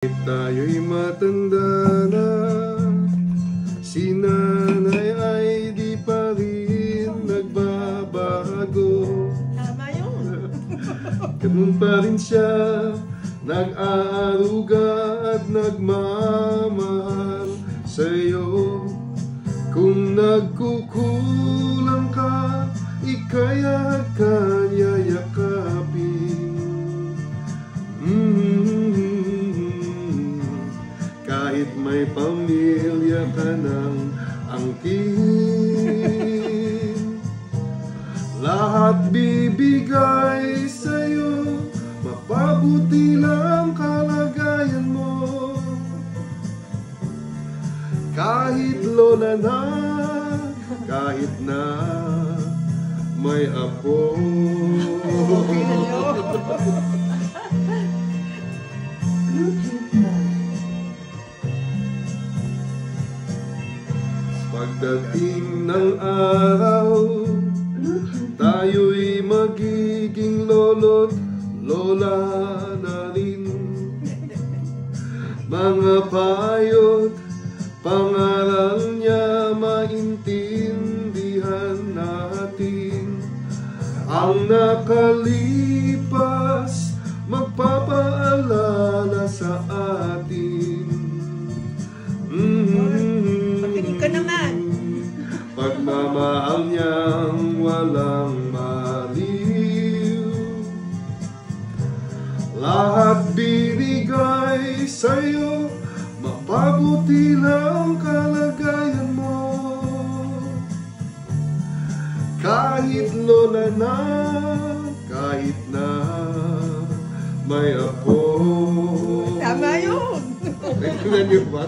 Tayo'y matanda na, si nanay ay di pa rin nagbabago. Tama yun. Ganun pa rin siya, nag-aaruga at nagmamahal sa'yo. Kung nagkukulang ka, ika'y kanya yakapin. Kahit may pamilya ka ng angkin, lahat bibigay sa'yo, mapabuti lang kalagayan mo. Kahit lola na, kahit na may apo. Pagdating ng araw, tayo'y magiging lolo't lola na rin. Mga payo't pangaral niya maintindihan natin. Ang nakalipas magpapaalala sa atin. Makinig ka naman. Pagmamahal niyang walang maliw, lahat binigay sa'yo, mapabuti lang kalagayan mo. Kahit lola na, kahit na may apo. Tama yun. Tingnan niyo ba?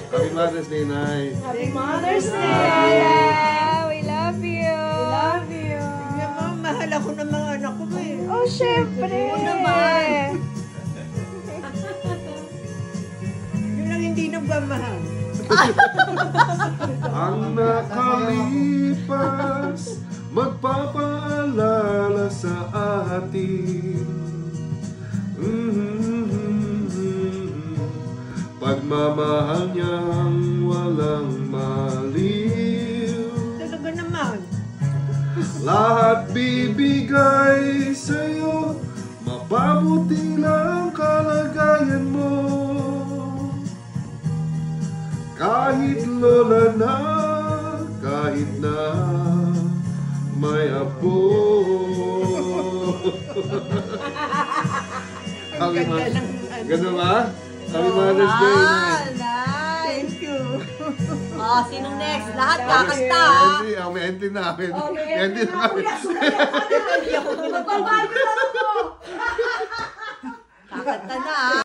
Happy Mother's Day, Nay. Happy Mother's Day! We love you! We love you! Tingnan mo, mahal ako ng mga anak ko eh. Oh, syempre! Oo naman. Yun lang hindi nagmamahal. Ang nakalipas magpapaalala sa atin. Pagmamahal niyang walang maliw, Talaga naman. lahat bibigay sa'yo, mapabuti lang kalagayan mo. Kahit lola na, kahit na may apo. Ang ganda ng Ganda ba? Happy Mother's Day, Nay. Nice! Thank you. Oh, sinong next? Lahat kakanta, ha? May entry namin. Okay, Entry na kami. Magpapalo